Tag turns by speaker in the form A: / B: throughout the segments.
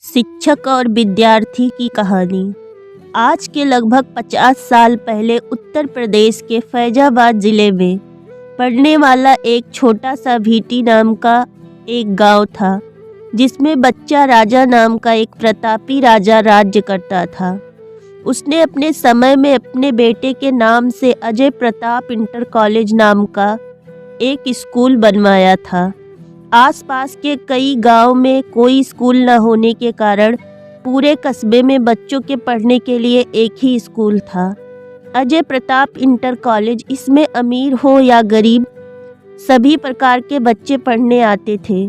A: शिक्षक और विद्यार्थी की कहानी। आज के लगभग 50 साल पहले उत्तर प्रदेश के फैजाबाद जिले में पढ़ने वाला एक छोटा सा भीटी नाम का एक गांव था, जिसमें बच्चा राजा नाम का एक प्रतापी राजा राज्य करता था। उसने अपने समय में अपने बेटे के नाम से अजय प्रताप इंटर कॉलेज नाम का एक स्कूल बनवाया था। आसपास के कई गांव में कोई स्कूल न होने के कारण पूरे कस्बे में बच्चों के पढ़ने के लिए एक ही स्कूल था, अजय प्रताप इंटर कॉलेज। इसमें अमीर हो या गरीब, सभी प्रकार के बच्चे पढ़ने आते थे।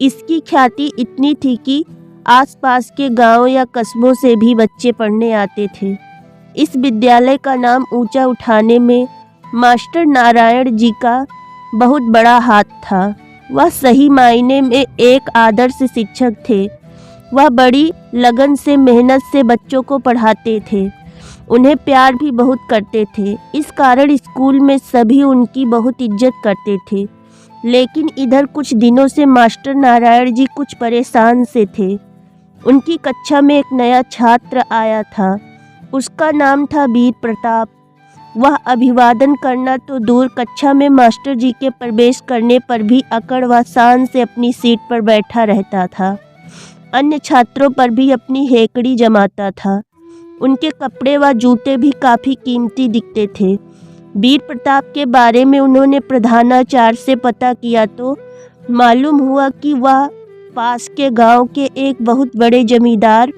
A: इसकी ख्याति इतनी थी कि आसपास के गांव या कस्बों से भी बच्चे पढ़ने आते थे। इस विद्यालय का नाम ऊंचा उठाने में मास्टर नारायण जी का बहुत बड़ा हाथ था। वह सही मायने में एक आदर्श शिक्षक थे। वह बड़ी लगन से, मेहनत से बच्चों को पढ़ाते थे। उन्हें प्यार भी बहुत करते थे। इस कारण स्कूल में सभी उनकी बहुत इज्जत करते थे। लेकिन इधर कुछ दिनों से मास्टर नारायण जी कुछ परेशान से थे। उनकी कक्षा में एक नया छात्र आया था। उसका नाम था वीर प्रताप। वह अभिवादन करना तो दूर, कक्षा में मास्टर जी के प्रवेश करने पर भी अकड़ व शान से अपनी सीट पर बैठा रहता था। अन्य छात्रों पर भी अपनी हेकड़ी जमाता था। उनके कपड़े व जूते भी काफ़ी कीमती दिखते थे। वीर प्रताप के बारे में उन्होंने प्रधानाचार्य से पता किया तो मालूम हुआ कि वह पास के गांव के एक बहुत बड़े जमींदार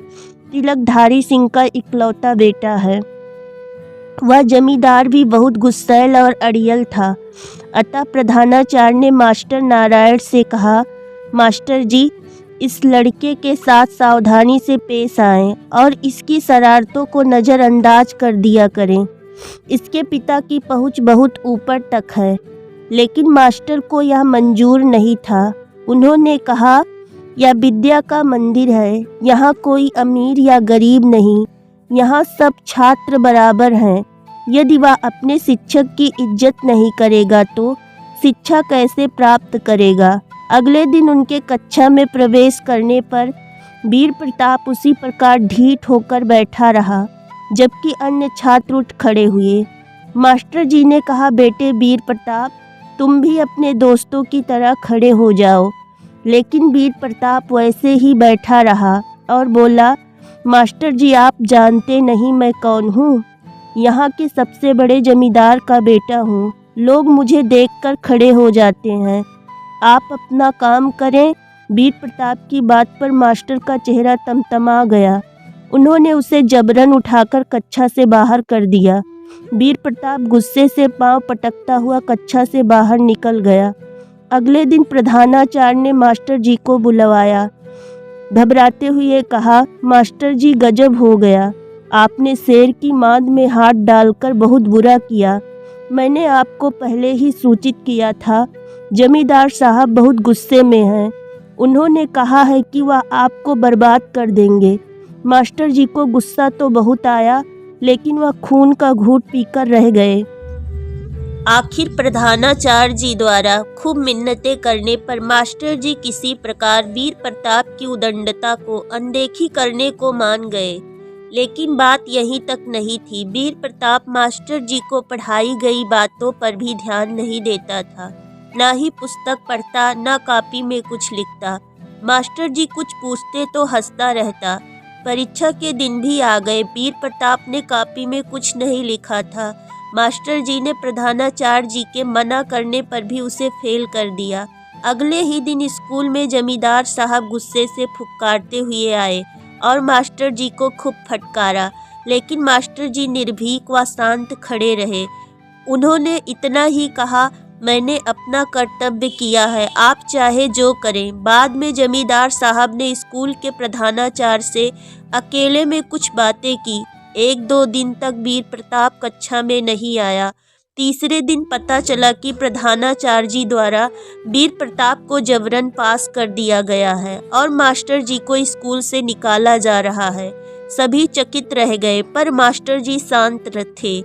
A: तिलकधारी सिंह का इकलौता बेटा है। वह जमींदार भी बहुत गुस्सैल और अड़ियल था। अतः प्रधानाचार्य ने मास्टर नारायण से कहा, मास्टर जी, इस लड़के के साथ सावधानी से पेश आएं और इसकी शरारतों को नज़रअंदाज कर दिया करें। इसके पिता की पहुंच बहुत ऊपर तक है। लेकिन मास्टर को यह मंजूर नहीं था। उन्होंने कहा, यह विद्या का मंदिर है। यहाँ कोई अमीर या गरीब नहीं, यहाँ सब छात्र बराबर हैं। यदि वह अपने शिक्षक की इज्जत नहीं करेगा तो शिक्षा कैसे प्राप्त करेगा। अगले दिन उनके कक्षा में प्रवेश करने पर वीर प्रताप उसी प्रकार ढीठ होकर बैठा रहा, जबकि अन्य छात्र उठ खड़े हुए। मास्टर जी ने कहा, बेटे वीर प्रताप, तुम भी अपने दोस्तों की तरह खड़े हो जाओ। लेकिन वीर प्रताप वैसे ही बैठा रहा और बोला, मास्टर जी, आप जानते नहीं मैं कौन हूँ। यहाँ के सबसे बड़े जमींदार का बेटा हूँ। लोग मुझे देखकर खड़े हो जाते हैं। आप अपना काम करें। वीर प्रताप की बात पर मास्टर का चेहरा तमतमा गया। उन्होंने उसे जबरन उठाकर कक्षा से बाहर कर दिया। वीर प्रताप गुस्से से पांव पटकता हुआ कक्षा से बाहर निकल गया। अगले दिन प्रधानाचार्य ने मास्टर जी को बुलवाया। घबराते हुए कहा, मास्टर जी, गजब हो गया। आपने शेर की मांद में हाथ डालकर बहुत बुरा किया। मैंने आपको पहले ही सूचित किया था। जमींदार साहब बहुत गुस्से में हैं। उन्होंने कहा है कि वह आपको बर्बाद कर देंगे। मास्टर जी को गुस्सा तो बहुत आया, लेकिन वह खून का घूंट पीकर रह गए। आखिर प्रधानाचार्य जी द्वारा खूब मिन्नतें करने पर मास्टर जी किसी प्रकार वीर प्रताप की उदंडता को अनदेखी करने को मान गए। लेकिन बात यहीं तक नहीं थी। वीर प्रताप मास्टर जी को पढ़ाई गई बातों पर भी ध्यान नहीं देता था। ना ही पुस्तक पढ़ता, ना कॉपी में कुछ लिखता। मास्टर जी कुछ पूछते तो हंसता रहता। परीक्षा के दिन भी आ गए। वीर प्रताप ने कॉपी में कुछ नहीं लिखा था। मास्टर जी ने प्रधानाचार्य जी के मना करने पर भी उसे फेल कर दिया। अगले ही दिन स्कूल में जमींदार साहब गुस्से से फुफकारते हुए आए और मास्टर जी को खूब फटकारा। लेकिन मास्टर जी निर्भीक व शांत खड़े रहे। उन्होंने इतना ही कहा, मैंने अपना कर्तव्य किया है, आप चाहे जो करें। बाद में जमींदार साहब ने स्कूल के प्रधानाचार्य से अकेले में कुछ बातें की। 1-2 दिन तक वीर प्रताप कक्षा में नहीं आया। तीसरे दिन पता चला कि प्रधानाचार्य जी द्वारा वीर प्रताप को जबरन पास कर दिया गया है और मास्टर जी को स्कूल से निकाला जा रहा है। सभी चकित रह गए, पर मास्टर जी शांत थे।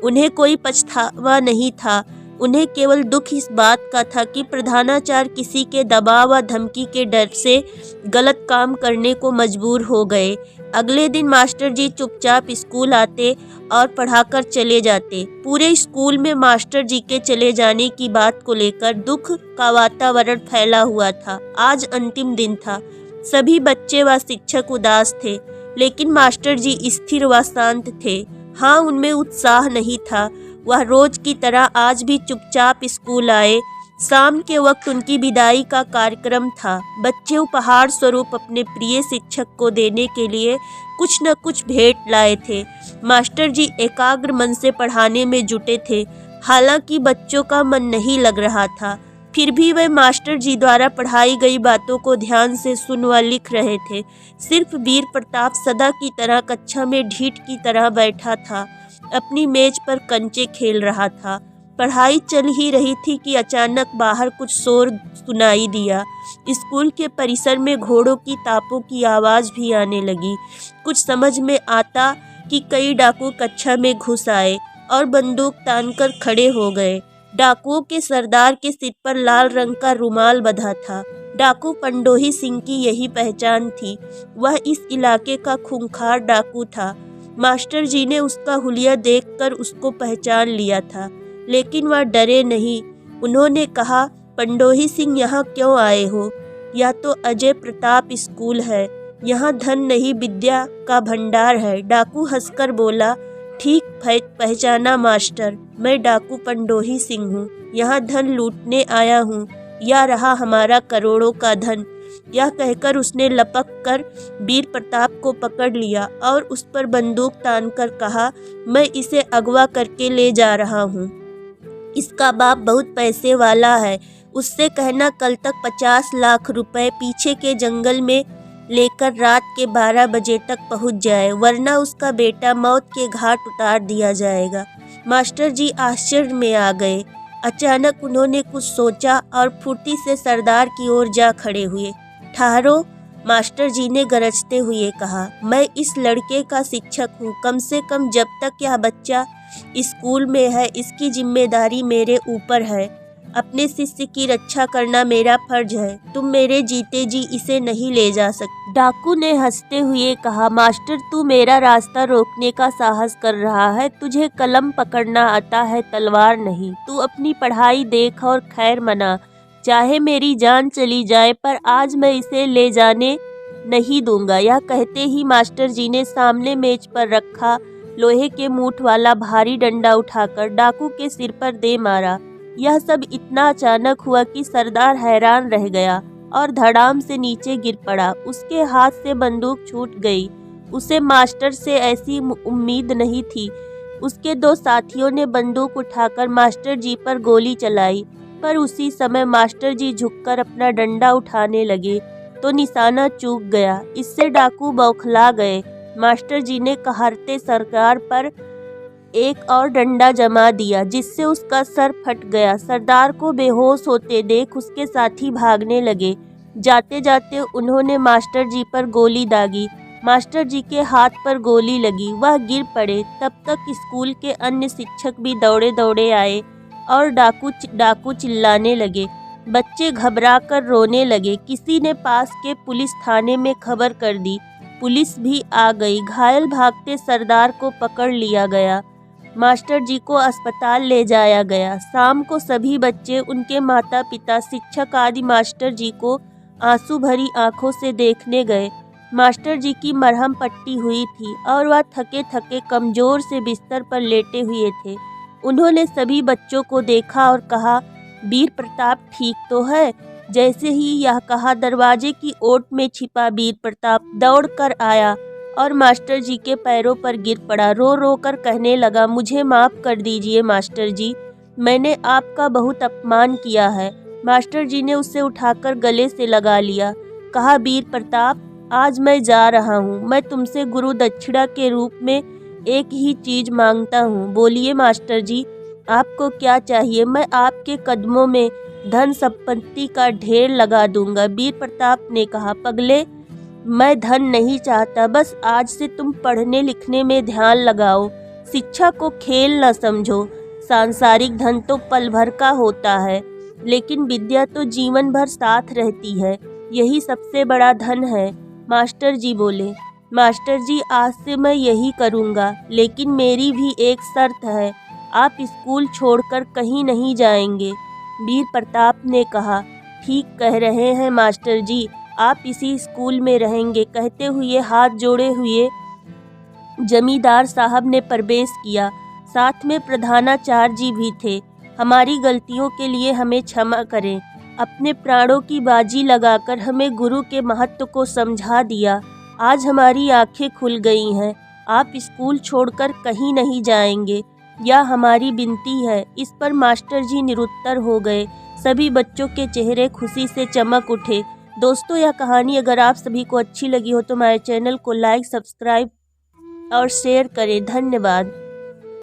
A: उन्हें कोई पछतावा नहीं था। उन्हें केवल दुख इस बात का था कि प्रधानाचार्य किसी के दबाव व धमकी के डर से गलत काम करने को मजबूर हो गए। अगले दिन मास्टर जी चुपचाप स्कूल आते और पढ़ाकर चले जाते। पूरे स्कूल में मास्टर जी के चले जाने की बात को लेकर दुख का वातावरण फैला हुआ था। आज अंतिम दिन था। सभी बच्चे व शिक्षक उदास थे, लेकिन मास्टर जी स्थिर व शांत थे। हाँ, उनमें उत्साह नहीं था। वह रोज की तरह आज भी चुपचाप स्कूल आए। शाम के वक्त उनकी विदाई का कार्यक्रम था। बच्चे उपहार स्वरूप अपने प्रिय शिक्षक को देने के लिए कुछ न कुछ भेंट लाए थे। मास्टर जी एकाग्र मन से पढ़ाने में जुटे थे। हालांकि बच्चों का मन नहीं लग रहा था, फिर भी वे मास्टर जी द्वारा पढ़ाई गई बातों को ध्यान से सुन व लिख रहे थे। सिर्फ वीर प्रताप सदा की तरह कक्षा में ढीठ की तरह बैठा था, अपनी मेज पर कंचे खेल रहा था। पढ़ाई चल ही रही थी कि अचानक बाहर कुछ शोर सुनाई दिया। स्कूल के परिसर में घोड़ों की तापों की आवाज़ भी आने लगी। कुछ समझ में आता कि कई डाकू कक्षा में घुस आए और बंदूक तानकर खड़े हो गए। डाकुओं के सरदार के सिर पर लाल रंग का रुमाल बंधा था। डाकू पंडोही सिंह की यही पहचान थी। वह इस इलाके का खूंखार डाकू था। मास्टर जी ने उसका हुलिया देखकर उसको पहचान लिया था, लेकिन वह डरे नहीं। उन्होंने कहा, पंडोही सिंह, यहाँ क्यों आए हो? यह तो अजय प्रताप स्कूल है। यहाँ धन नहीं विद्या का भंडार है। डाकू हंसकर बोला, ठीक पहचाना मास्टर, मैं डाकू पंडोही सिंह हूँ। यहाँ धन लूटने आया हूँ। यह रहा हमारा करोड़ों का धन। यह कहकर उसने लपक कर वीर प्रताप को पकड़ लिया और उस पर बंदूक तानकर कहा, मैं इसे अगवा करके ले जा रहा हूँ। इसका बाप बहुत पैसे वाला है। उससे कहना कल तक 50 लाख रुपए पीछे के जंगल में लेकर रात के 12 बजे तक पहुंच जाए, वरना उसका बेटा मौत के घाट उतार दिया जाएगा। मास्टर जी आश्चर्य में आ गए। अचानक उन्होंने कुछ सोचा और फुर्ती से सरदार की ओर जा खड़े हुए। ठहरो, मास्टर जी ने गरजते हुए कहा, मैं इस लड़के का शिक्षक हूँ। कम से कम जब तक यह बच्चा स्कूल में है, इसकी जिम्मेदारी मेरे ऊपर है। अपने शिष्य की रक्षा करना मेरा फर्ज है। तुम मेरे जीते जी इसे नहीं ले जा सकते। डाकू ने हंसते हुए कहा, मास्टर, तू मेरा रास्ता रोकने का साहस कर रहा है। तुझे कलम पकड़ना आता है, तलवार नहीं। तू अपनी पढ़ाई देख और खैर मना। चाहे मेरी जान चली जाए, पर आज मैं इसे ले जाने नहीं दूंगा। यह कहते ही मास्टर जी ने सामने मेज पर रखा लोहे के मूठ वाला भारी डंडा उठाकर डाकू के सिर पर दे मारा। यह सब इतना अचानक हुआ कि सरदार हैरान रह गया और धड़ाम से नीचे गिर पड़ा। उसके हाथ से बंदूक छूट गई। उसे मास्टर से ऐसी उम्मीद नहीं थी। उसके 2 साथियों ने बंदूक उठाकर मास्टर जी पर गोली चलाई, पर उसी समय मास्टर जी झुककर अपना डंडा उठाने लगे तो निशाना चूक गया। इससे डाकू बौखला गए। मास्टर जी ने कहरते सरदार पर एक और डंडा जमा दिया, जिससे उसका सर फट गया। सरदार को बेहोश होते देख उसके साथी भागने लगे। जाते जाते उन्होंने मास्टर जी पर गोली दागी। मास्टर जी के हाथ पर गोली लगी, वह गिर पड़े। तब तक स्कूल के अन्य शिक्षक भी दौड़े दौड़े आए और डाकू चिल्लाने लगे। बच्चे घबरा कर रोने लगे। किसी ने पास के पुलिस थाने में खबर कर दी। पुलिस भी आ गई। घायल भागते सरदार को पकड़ लिया गया। मास्टर जी को अस्पताल ले जाया गया। शाम को सभी बच्चे, उनके माता पिता, शिक्षक आदि मास्टर जी को आंसू भरी आंखों से देखने गए। मास्टर जी की मरहम पट्टी हुई थी और वह थके थके कमजोर से बिस्तर पर लेटे हुए थे। उन्होंने सभी बच्चों को देखा और कहा, वीर प्रताप ठीक तो है? जैसे ही यह कहा, दरवाजे की ओट में छिपा वीर प्रताप दौड़ कर आया और मास्टर जी के पैरों पर गिर पड़ा। रो रो कर कहने लगा, मुझे माफ़ कर दीजिए मास्टर जी, मैंने आपका बहुत अपमान किया है। मास्टर जी ने उसे उठाकर गले से लगा लिया। कहा, वीर प्रताप, आज मैं जा रहा हूँ। मैं तुमसे गुरु दक्षिणा के रूप में एक ही चीज़ मांगता हूँ। बोलिए मास्टर जी, आपको क्या चाहिए? मैं आपके कदमों में धन संपत्ति का ढेर लगा दूंगा। वीर प्रताप ने कहा, पगले, मैं धन नहीं चाहता। बस आज से तुम पढ़ने लिखने में ध्यान लगाओ। शिक्षा को खेल न समझो। सांसारिक धन तो पल भर का होता है, लेकिन विद्या तो जीवन भर साथ रहती है। यही सबसे बड़ा धन है। मास्टर जी बोले। मास्टर जी, आज से मैं यही करूँगा, लेकिन मेरी भी एक शर्त है। आप स्कूल छोड़कर कहीं नहीं जाएंगे। वीर प्रताप ने कहा। ठीक कह रहे हैं मास्टर जी, आप इसी स्कूल में रहेंगे। कहते हुए हाथ जोड़े हुए जमींदार साहब ने प्रवेश किया। साथ में प्रधानाचार्य जी भी थे। हमारी गलतियों के लिए हमें क्षमा करें। अपने प्राणों की बाजी लगाकर हमें गुरु के महत्व को समझा दिया। आज हमारी आंखें खुल गई हैं। आप स्कूल छोड़कर कहीं नहीं जाएंगे, यह हमारी विनती है। इस पर मास्टर जी निरुत्तर हो गए। सभी बच्चों के चेहरे खुशी से चमक उठे। दोस्तों, यह कहानी अगर आप सभी को अच्छी लगी हो तो हमारे चैनल को लाइक, सब्सक्राइब और शेयर करें। धन्यवाद।